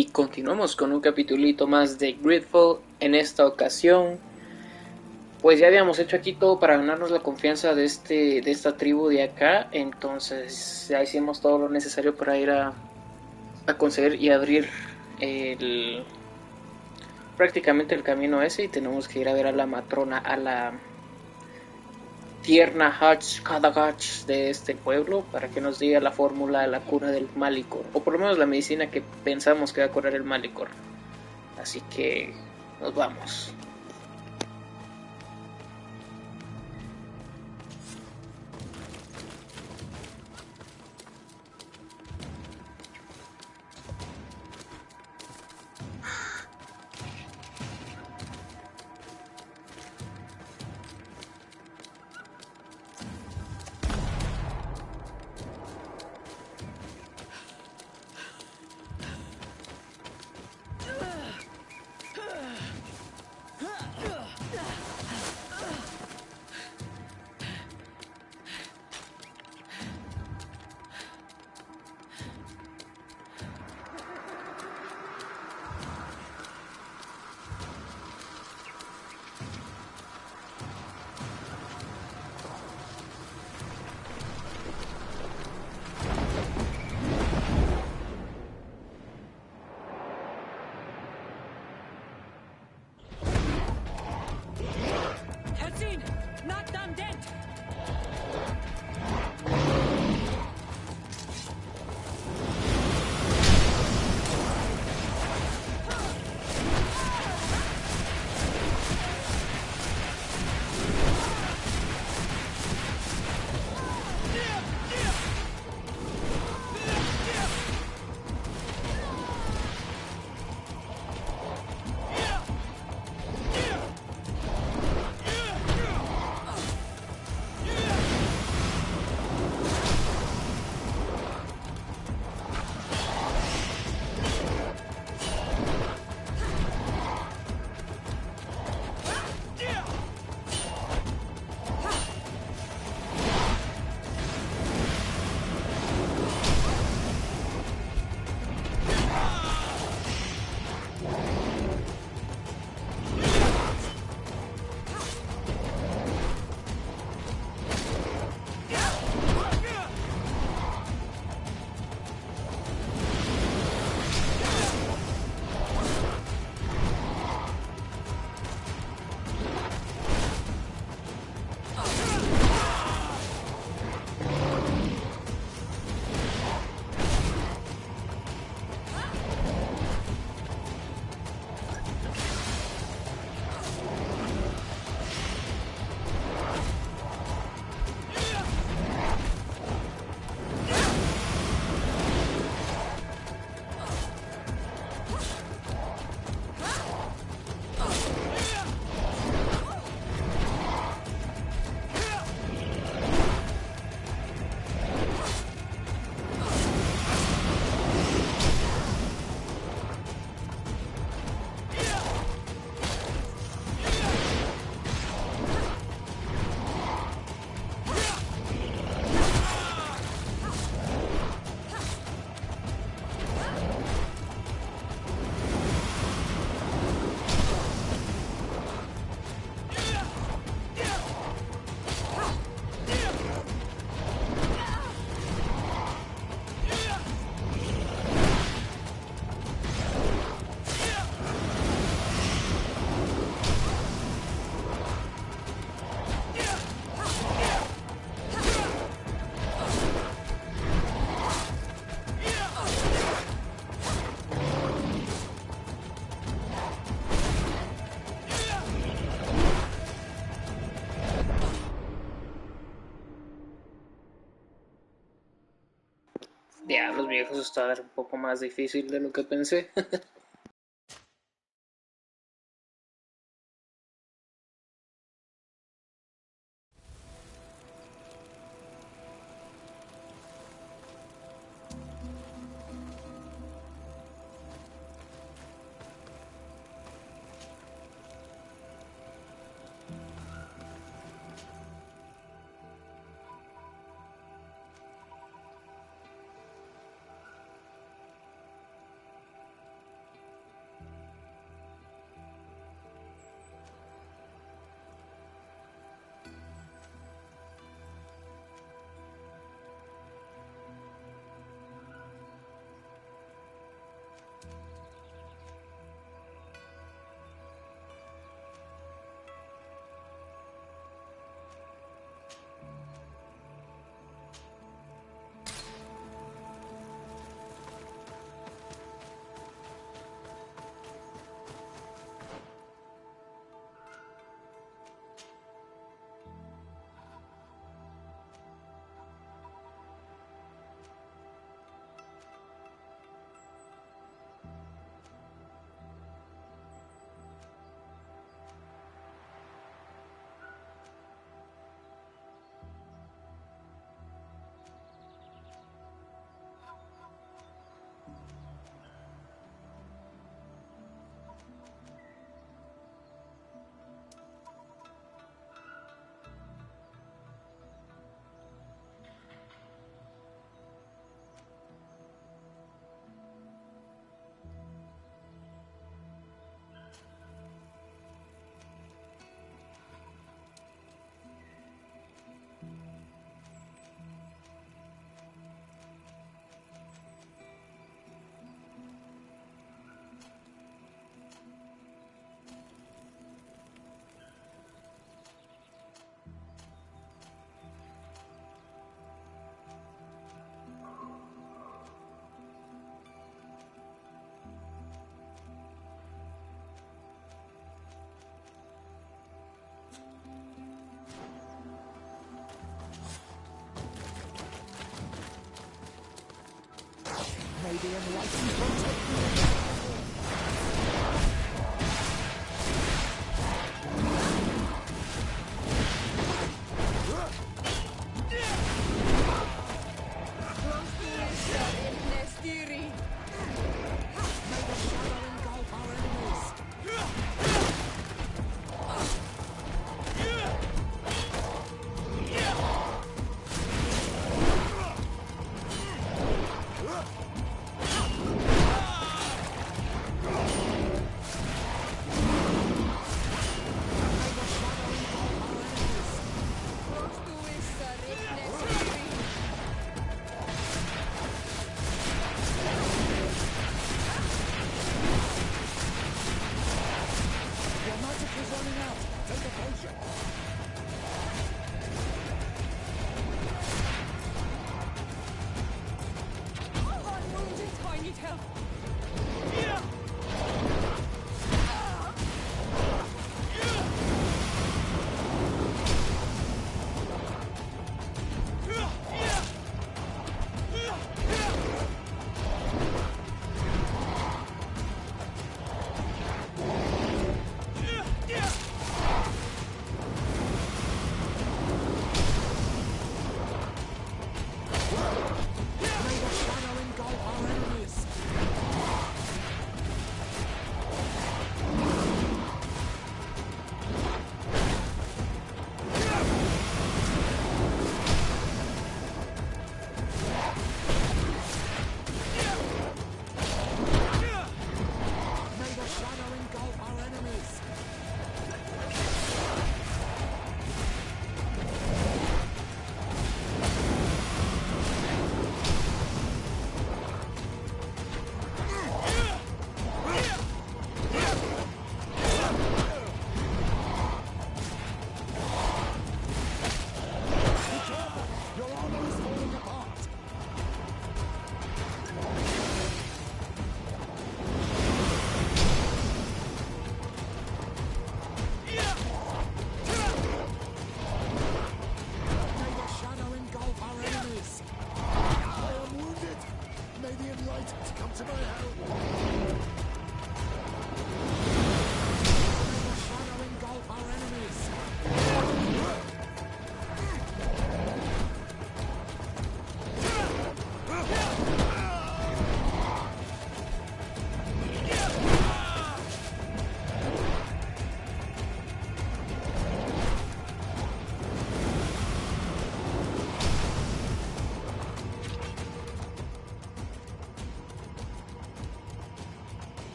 Y continuamos con un capitulito más de Greedfall. En esta ocasión, pues ya habíamos hecho aquí todo para ganarnos la confianza de esta tribu de acá. Entonces ya hicimos todo lo necesario para ir a conseguir y abrir prácticamente el camino ese. Y tenemos que ir a ver a la matrona, a la Tierna Cadahtas de este pueblo, para que nos diga la fórmula de la cura del mal licor, o por lo menos la medicina que pensamos que va a curar el mal licor. Así que nos vamos. Diablos viejos, está un poco más difícil de lo que pensé.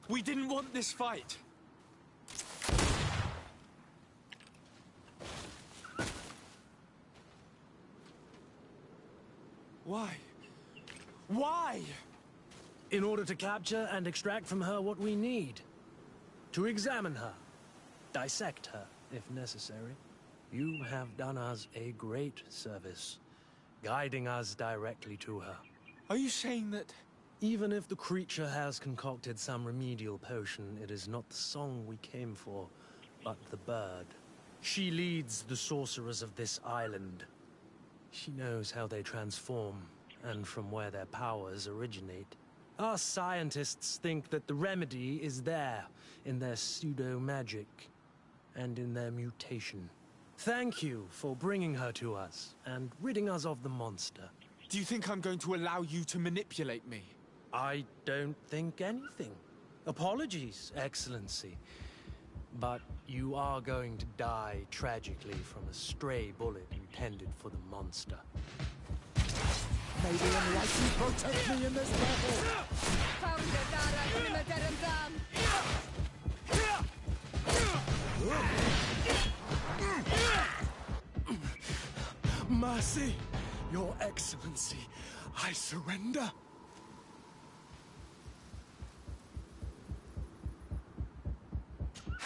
We didn't want this fight. Why? Why? In order to capture and extract from her what we need. To examine her. Dissect her, if necessary. You have done us a great service, guiding us directly to her. Are you saying that... Even if the creature has concocted some remedial potion, it is not the song we came for, but the bird. She leads the sorcerers of this island. She knows how they transform, and from where their powers originate. Our scientists think that the remedy is there, in their pseudo-magic, and in their mutation. Thank you for bringing her to us, and ridding us of the monster. Do you think I'm going to allow you to manipulate me? I don't think anything. Apologies, Excellency. But you are going to die tragically from a stray bullet intended for the monster. May the Enlightened protect me in this battle! Mercy, Your Excellency, I surrender.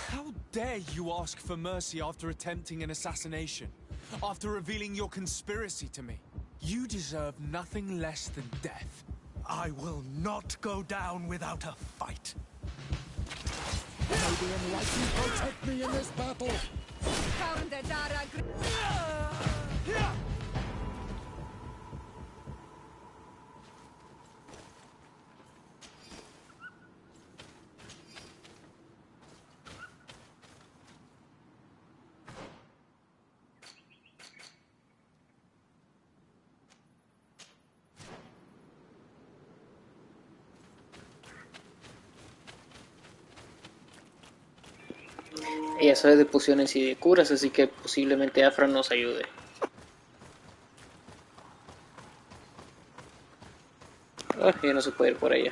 How dare you ask for mercy after attempting an assassination? After revealing your conspiracy to me? You deserve nothing less than death. I will not go down without a fight. May the Enlightened protect me in this battle! Ella sabe de pociones y de curas, así que posiblemente Afra nos ayude. Ah, ya no se puede ir por allá.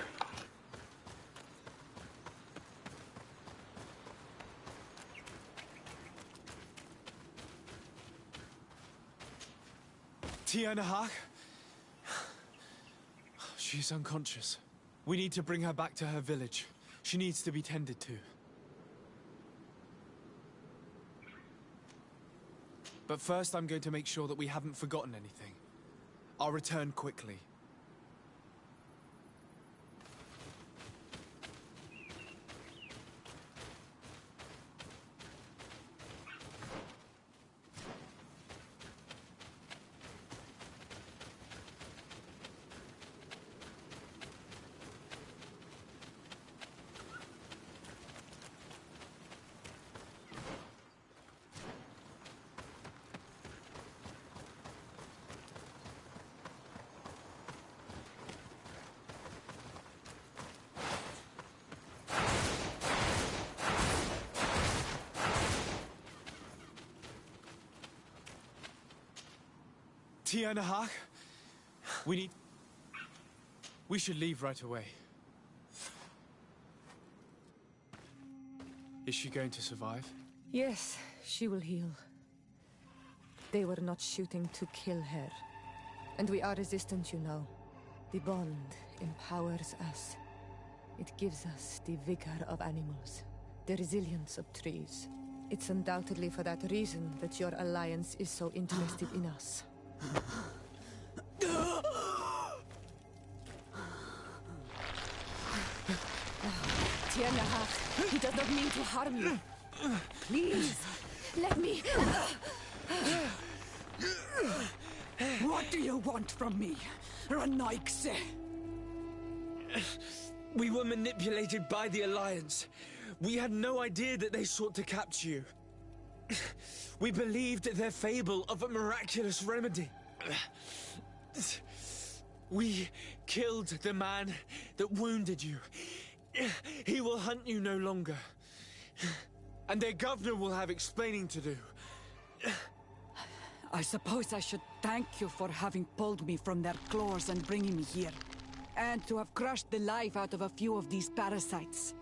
Tierna, Harh? She's unconscious. We need to bring her back to her village. She needs to be tended to. But first, I'm going to make sure that we haven't forgotten anything. I'll return quickly. Tierna, Harh? We should leave right away. Is she going to survive? Yes, she will heal. They were not shooting to kill her. And we are resistant, you know. The bond empowers us. It gives us the vigor of animals, the resilience of trees. It's undoubtedly for that reason that your alliance is so interested in us. Tierna, Harh, he does not mean to harm you. Please, let me... What do you want from me, Ranaikse? We were manipulated by the Alliance. We had no idea that they sought to capture you. We believed their fable of a miraculous remedy. We killed the man that wounded you. He will hunt you no longer. And their governor will have explaining to do. I suppose I should thank you for having pulled me from their claws and bringing me here. And to have crushed the life out of a few of these parasites.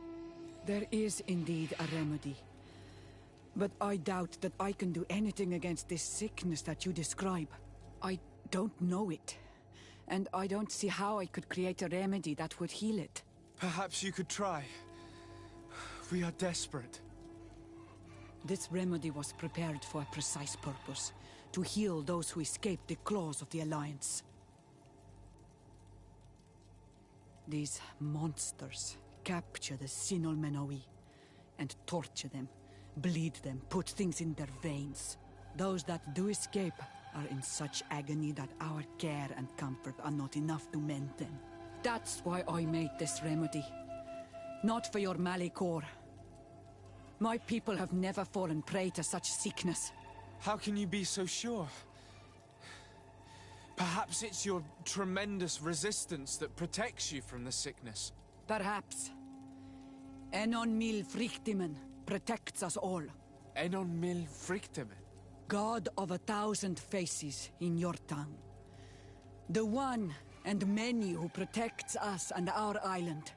There is indeed a remedy. But I doubt that I can do anything against this sickness that you describe. I don't know it. And I don't see how I could create a remedy that would heal it. Perhaps you could try. We are desperate. This remedy was prepared for a precise purpose. To heal those who escaped the claws of the Alliance. These monsters capture the Sinol Menoi and torture them, bleed them, put things in their veins. Those that do escape are in such agony that our care and comfort are not enough to mend them. That's why I made this remedy. Not for your Malikor. My people have never fallen prey to such sickness. How can you be so sure? Perhaps it's your tremendous resistance that protects you from the sickness. Perhaps. Enon mil frictimen protects us all. Enon mil frictimen? God of 1,000 faces in your tongue. The one and many who protects us and our island.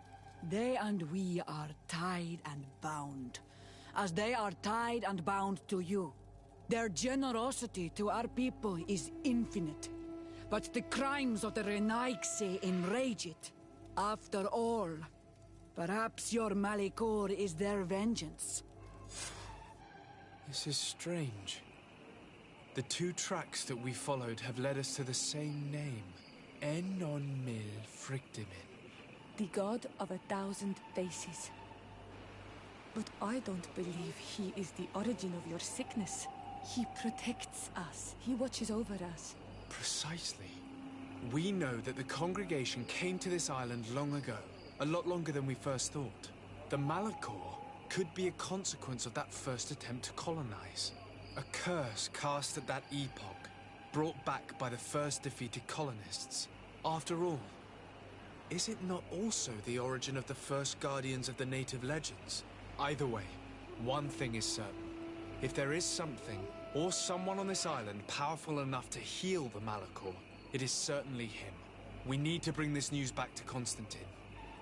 They and we are tied and bound, as they are tied and bound to you. Their generosity to our people is infinite, but the crimes of the Renaigse enrage it. After all, perhaps your Malikor is their vengeance. This is strange. The two tracks that we followed have led us to the same name. Enon mil frictimen. The god of 1,000 faces. But I don't believe he is the origin of your sickness. He protects us. He watches over us. Precisely. We know that the congregation came to this island long ago. A lot longer than we first thought. The Malikor could be a consequence of that first attempt to colonize. A curse cast at that epoch, brought back by the first defeated colonists. After all, is it not also the origin of the first guardians of the native legends? Either way, one thing is certain. If there is something, or someone on this island powerful enough to heal the Malikor, it is certainly him. We need to bring this news back to Constantine.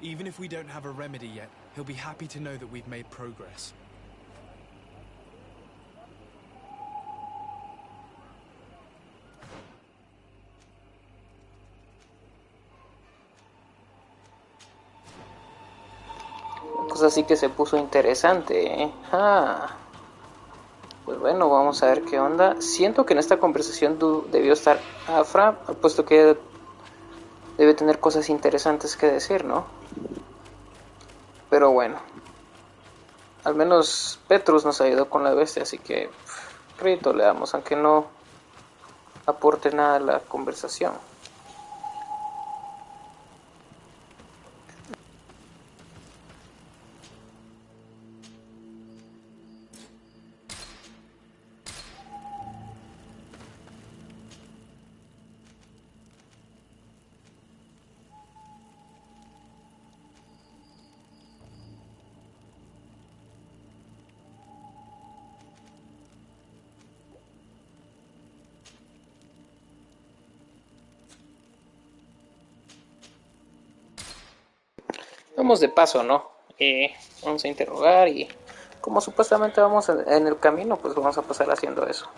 Even if we don't have a remedy yet, he'll be happy to know that we've made progress. Pues así que se puso interesante, ¿eh? Pues bueno, vamos a ver qué onda. Siento que en esta conversación debió estar Afra, puesto que debe tener cosas interesantes que decir, ¿no? Pero bueno, al menos Petrus nos ayudó con la bestia, así que crédito le damos, aunque no aporte nada a la conversación. Vamos de paso, ¿no? Vamos a interrogar y como supuestamente vamos en el camino, pues vamos a pasar haciendo eso.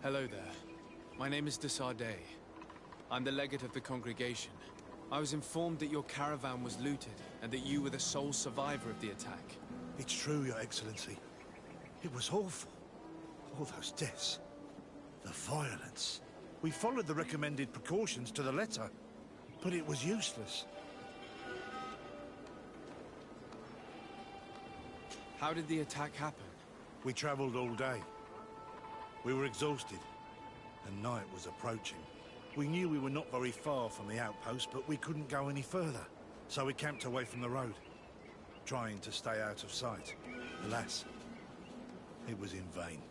Hello there. My name is Desardet. I'm the legate of the congregation. I was informed that your caravan was looted, and that you were the sole survivor of the attack. It's true, Your Excellency. It was awful. All those deaths. The violence. We followed the recommended precautions to the letter, but it was useless. How did the attack happen? We traveled all day. We were exhausted, and night was approaching. We knew we were not very far from the outpost, but we couldn't go any further. So we camped away from the road, trying to stay out of sight. Alas, it was in vain.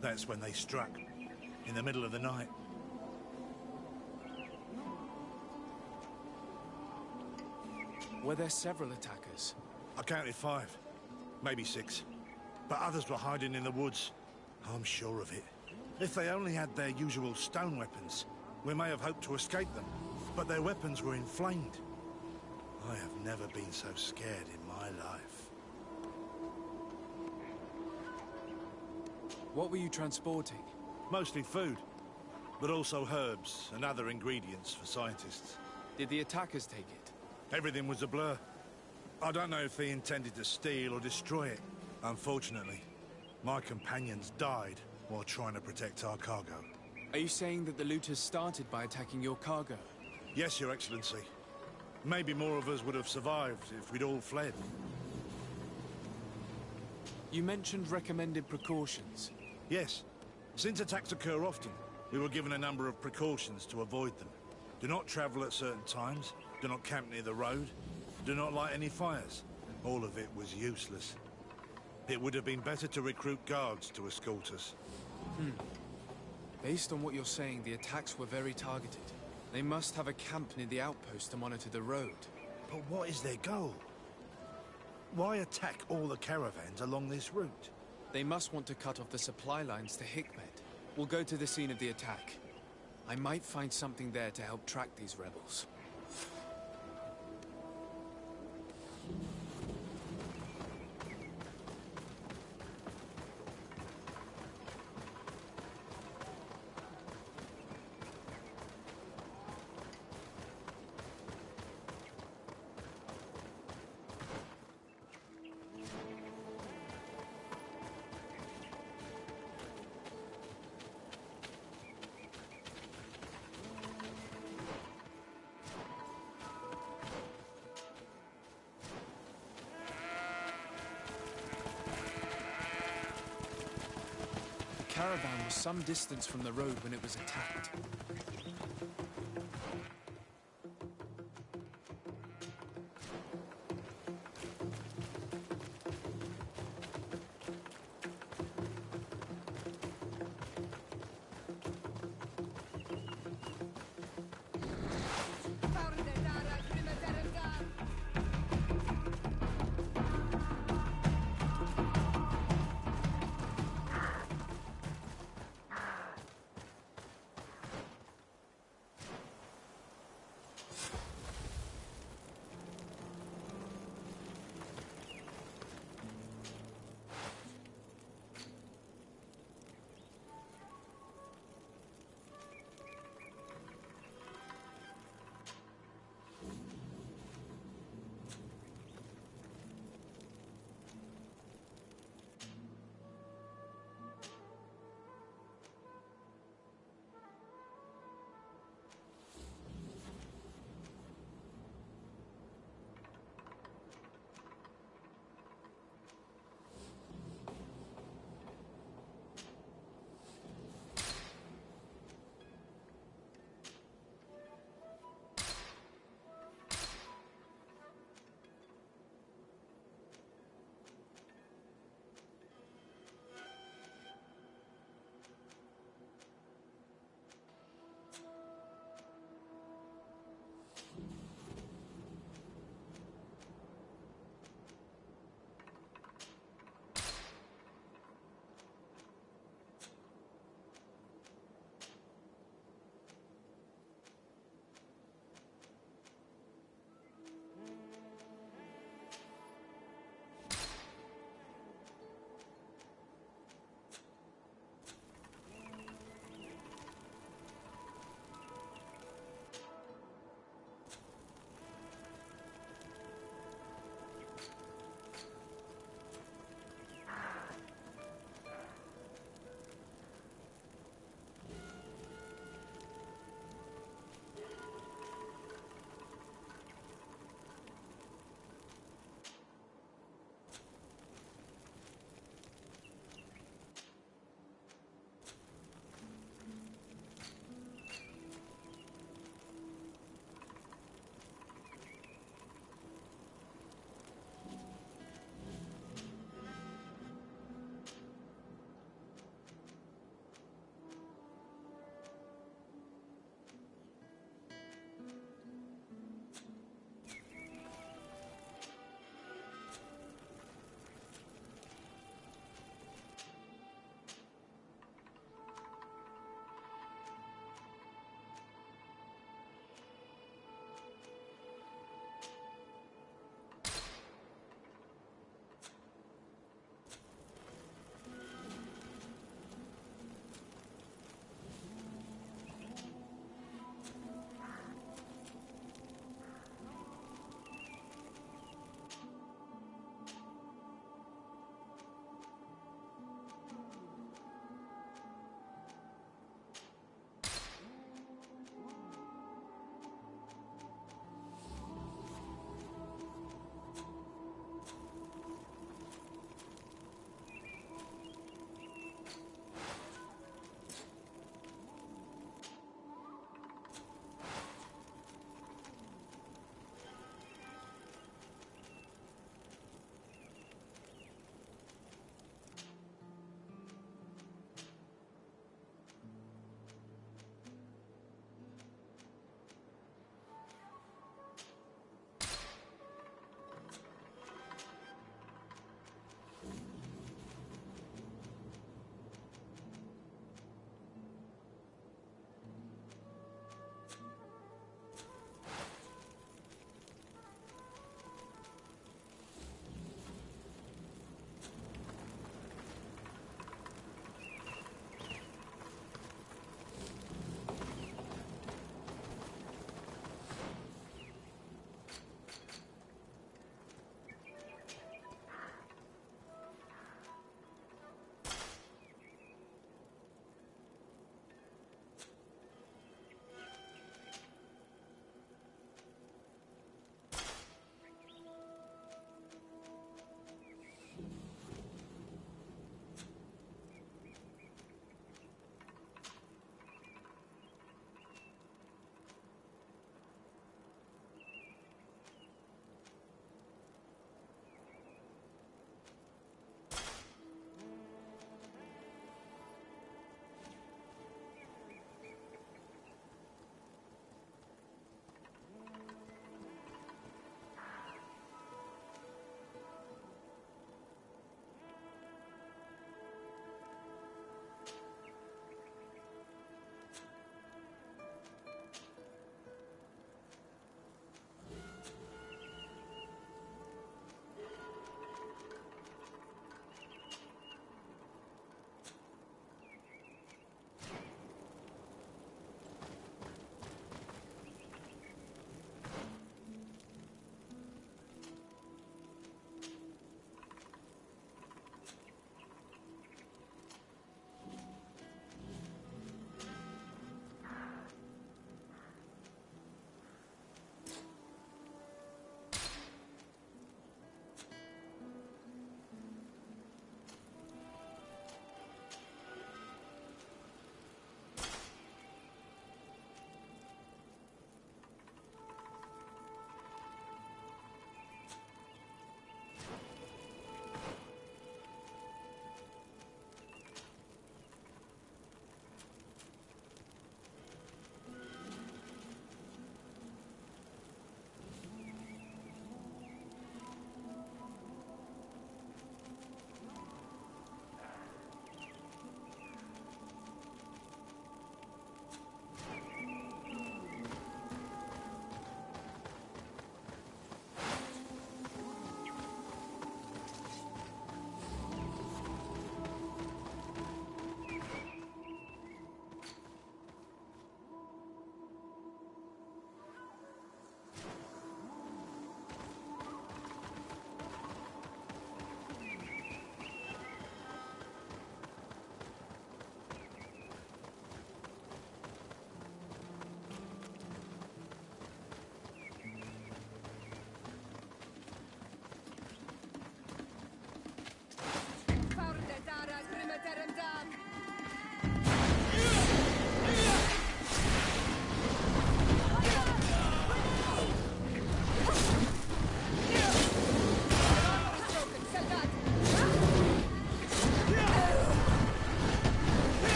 That's when they struck, in the middle of the night. Were there several attackers? I counted 5, maybe 6. But others were hiding in the woods. I'm sure of it. If they only had their usual stone weapons, we may have hoped to escape them. But their weapons were inflamed. I have never been so scared in my life. What were you transporting? Mostly food, but also herbs and other ingredients for scientists. Did the attackers take it? Everything was a blur. I don't know if they intended to steal or destroy it. Unfortunately, my companions died while trying to protect our cargo. Are you saying that the looters started by attacking your cargo? Yes, Your Excellency. Maybe more of us would have survived if we'd all fled. You mentioned recommended precautions. Yes. Since attacks occur often, we were given a number of precautions to avoid them. Do not travel at certain times, do not camp near the road, do not light any fires. All of it was useless. It would have been better to recruit guards to escort us. Based on what you're saying, the attacks were very targeted. They must have a camp near the outpost to monitor the road. But what is their goal? Why attack all the caravans along this route? They must want to cut off the supply lines to Hikmet. We'll go to the scene of the attack. I might find something there to help track these rebels. The caravan was some distance from the road when it was attacked.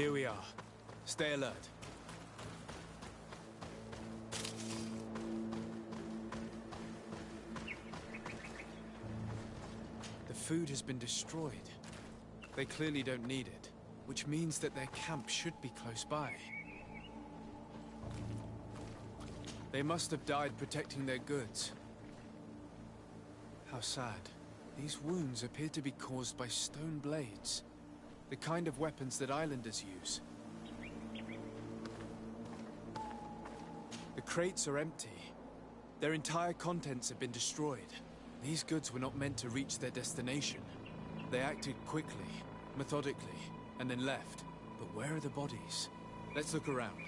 Here we are. Stay alert. The food has been destroyed. They clearly don't need it, which means that their camp should be close by. They must have died protecting their goods. How sad. These wounds appear to be caused by stone blades, the kind of weapons that islanders use. The crates are empty. Their entire contents have been destroyed. These goods were not meant to reach their destination. They acted quickly, methodically, and then left. But where are the bodies? Let's look around.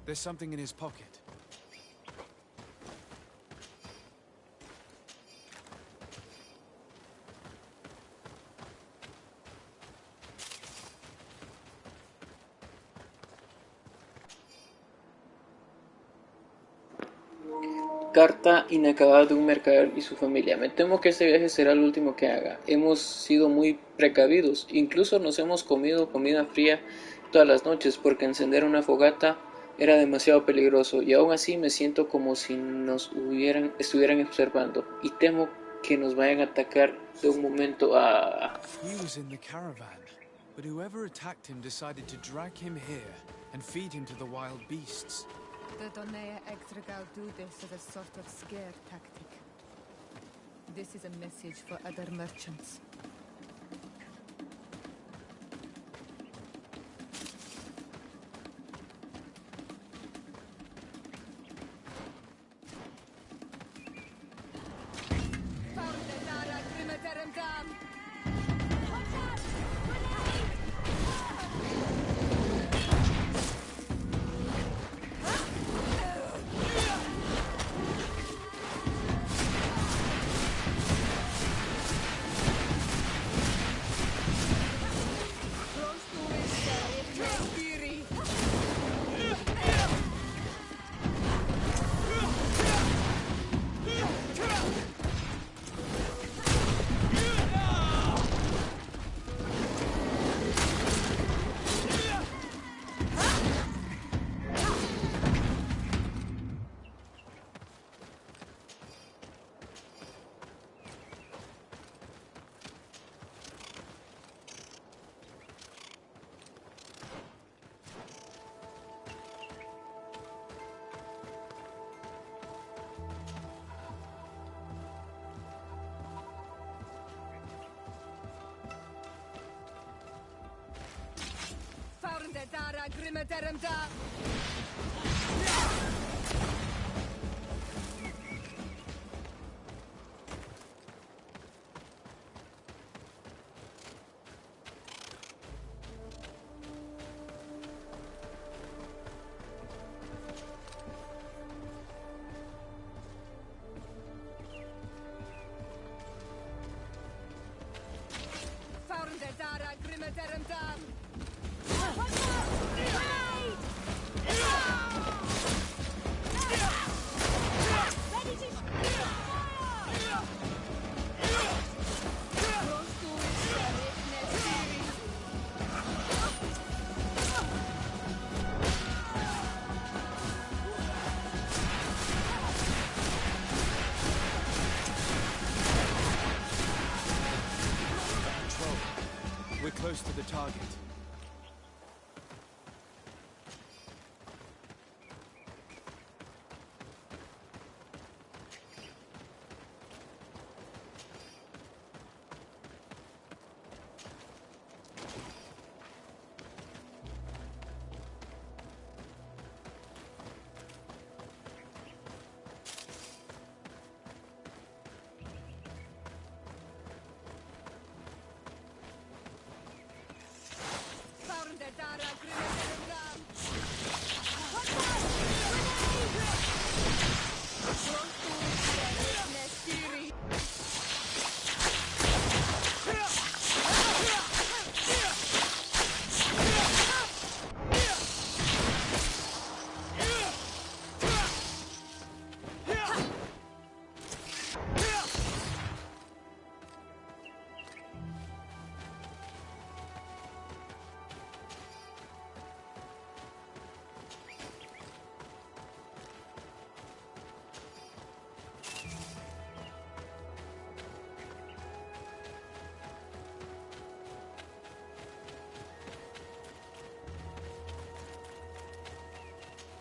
There's something in his pocket. Carta inacabada de un mercader y su familia. Me temo que este viaje será el último que haga. Hemos sido muy precavidos. Incluso nos hemos comido comida fría todas las noches porque encender una fogata era demasiado peligroso, y aún así me siento como si nos estuvieran observando, y temo que nos vayan a atacar de un momento a... He was in the caravan, but whoever attacked him decided to drag him here and feed him to the wild beasts. The Donea Extrigal do this as a sort of scare tactic. This is a message for other merchants. We're close to the target.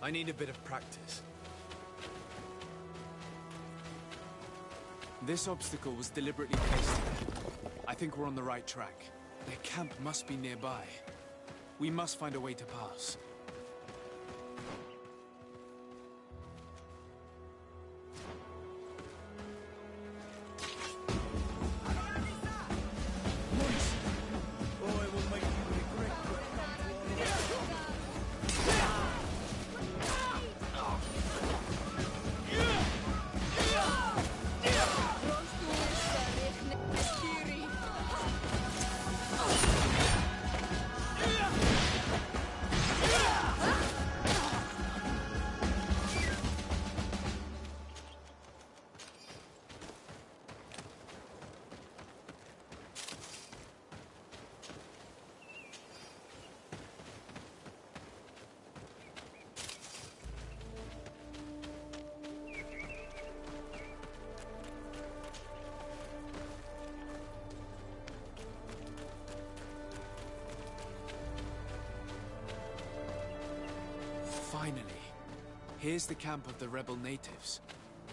I need a bit of practice. This obstacle was deliberately placed there. I think we're on the right track. Their camp must be nearby. We must find a way to pass. Finally. Here's the camp of the rebel natives.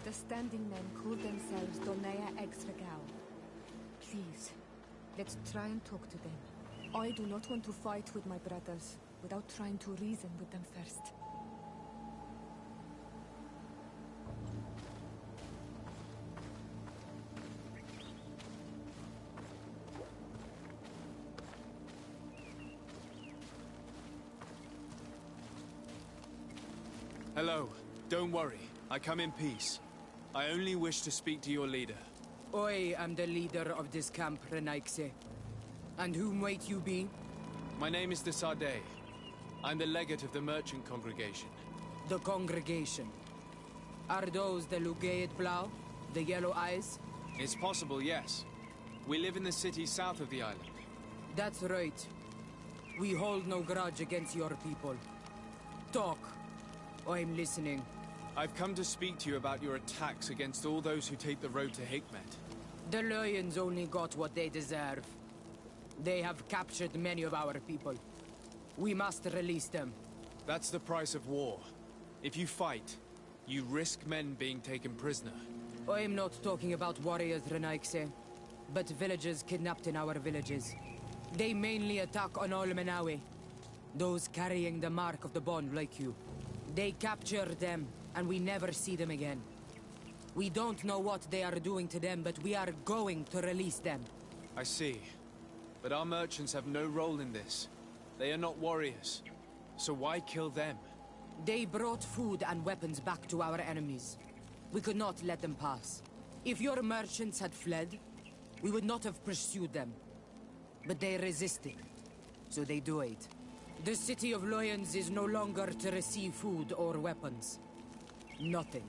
The standing men call themselves Donea Exregao. Please, let's try and talk to them. I do not want to fight with my brothers without trying to reason with them first. Hello. Don't worry. I come in peace. I only wish to speak to your leader. I am the leader of this camp, Renaikse. And whom might you be? My name is Desade. I'm the legate of the merchant congregation. The congregation. Are those the Lugeid Blau? The yellow eyes? It's possible, yes. We live in the city south of the island. That's right. We hold no grudge against your people. Talk. I'm listening. I've come to speak to you about your attacks against all those who take the road to Hikmet. The Lions only got what they deserve. They have captured many of our people. We must release them. That's the price of war. If you fight, you risk men being taken prisoner. I'm not talking about warriors, Renaikse, but villagers kidnapped in our villages. They mainly attack on Olmenawi. Those carrying the mark of the bond like you. They capture them, and we never see them again. We don't know what they are doing to them, but we are going to release them. I see. But our merchants have no role in this. They are not warriors. So why kill them? They brought food and weapons back to our enemies. We could not let them pass. If your merchants had fled, we would not have pursued them. But they resisted, so they died. The city of Lions is no longer to receive food or weapons. Nothing.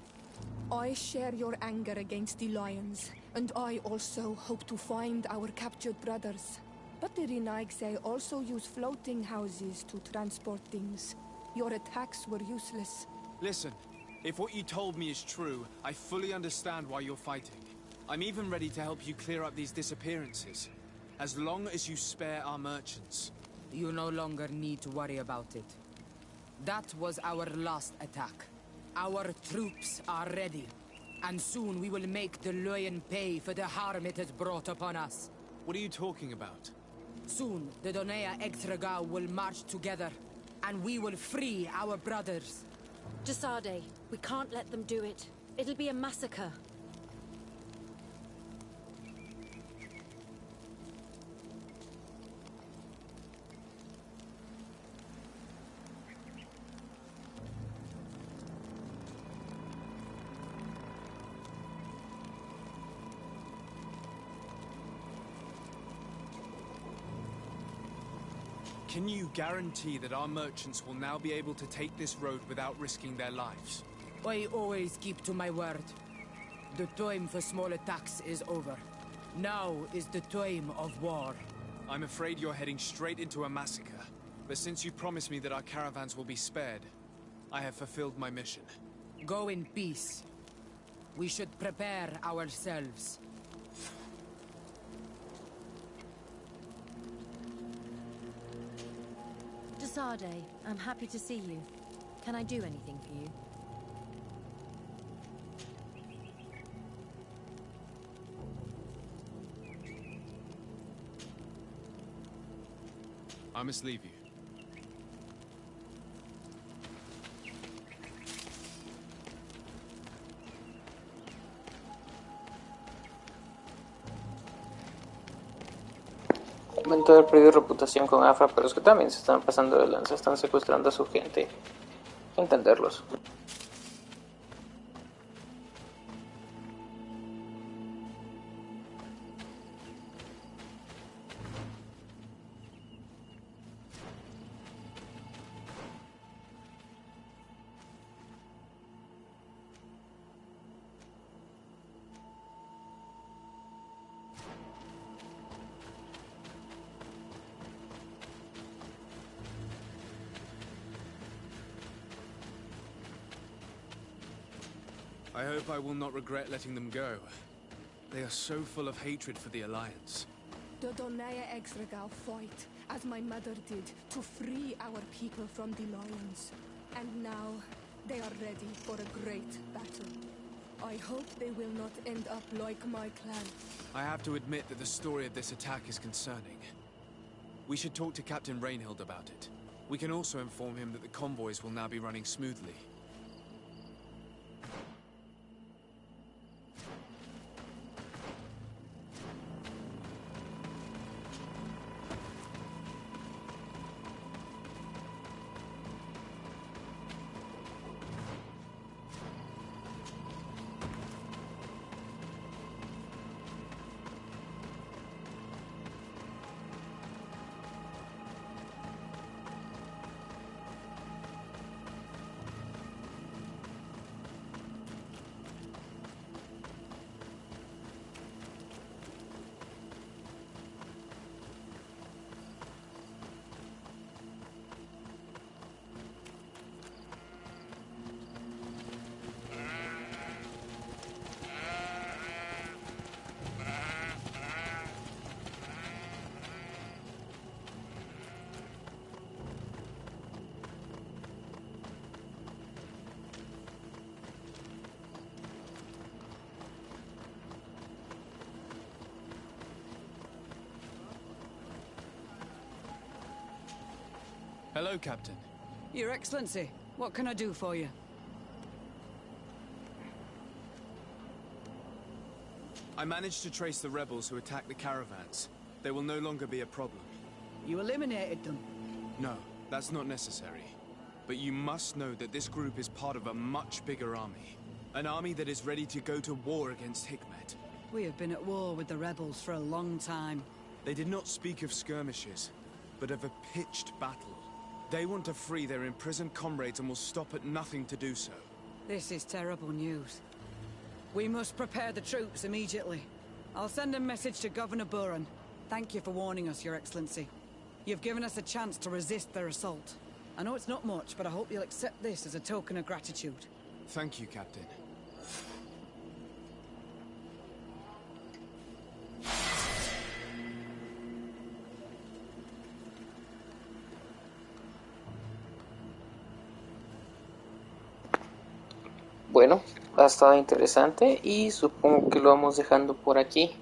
I share your anger against the Lions, and I also hope to find our captured brothers. But the Renaigse also use floating houses to transport things. Your attacks were useless. Listen, if what you told me is true, I fully understand why you're fighting. I'm even ready to help you clear up these disappearances. As long as you spare our merchants. You no longer need to worry about it. That was our last attack. Our troops are ready. And soon we will make the Lion pay for the harm it has brought upon us. What are you talking about? Soon, the Donea Extragao will march together, and we will free our brothers. Jasade, we can't let them do it. It'll be a massacre. Can you guarantee that our merchants will now be able to take this road without risking their lives? I always keep to my word. The time for small attacks is over. Now is the time of war. I'm afraid you're heading straight into a massacre. But since you promised me that our caravans will be spared, I have fulfilled my mission. Go in peace. We should prepare ourselves. Jasade, I'm happy to see you. Can I do anything for you? I must leave you. Lamento haber perdido reputación con Afra, pero es que también se están pasando de lanza, están secuestrando a su gente. Hay que entenderlos. I hope I will not regret letting them go. They are so full of hatred for the Alliance. The Donea Extragao fight, as my mother did, to free our people from the Lions. And now, they are ready for a great battle. I hope they will not end up like my clan. I have to admit that the story of this attack is concerning. We should talk to Captain Rainhild about it. We can also inform him that the convoys will now be running smoothly. Hello, Captain. Your Excellency, what can I do for you? I managed to trace the rebels who attacked the caravans. They will no longer be a problem. You eliminated them? No, that's not necessary. But you must know that this group is part of a much bigger army. An army that is ready to go to war against Hikmet. We have been at war with the rebels for a long time. They did not speak of skirmishes, but of a pitched battle. They want to free their imprisoned comrades and will stop at nothing to do so. This is terrible news. We must prepare the troops immediately. I'll send a message to Governor Buran. Thank you for warning us, Your Excellency. You've given us a chance to resist their assault. I know it's not much, but I hope you'll accept this as a token of gratitude. Thank you, Captain. Bueno, ha estado interesante y supongo que lo vamos dejando por aquí.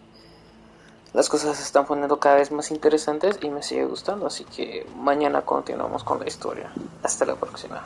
Las cosas se están poniendo cada vez más interesantes y me sigue gustando, así que mañana continuamos con la historia. Hasta la próxima.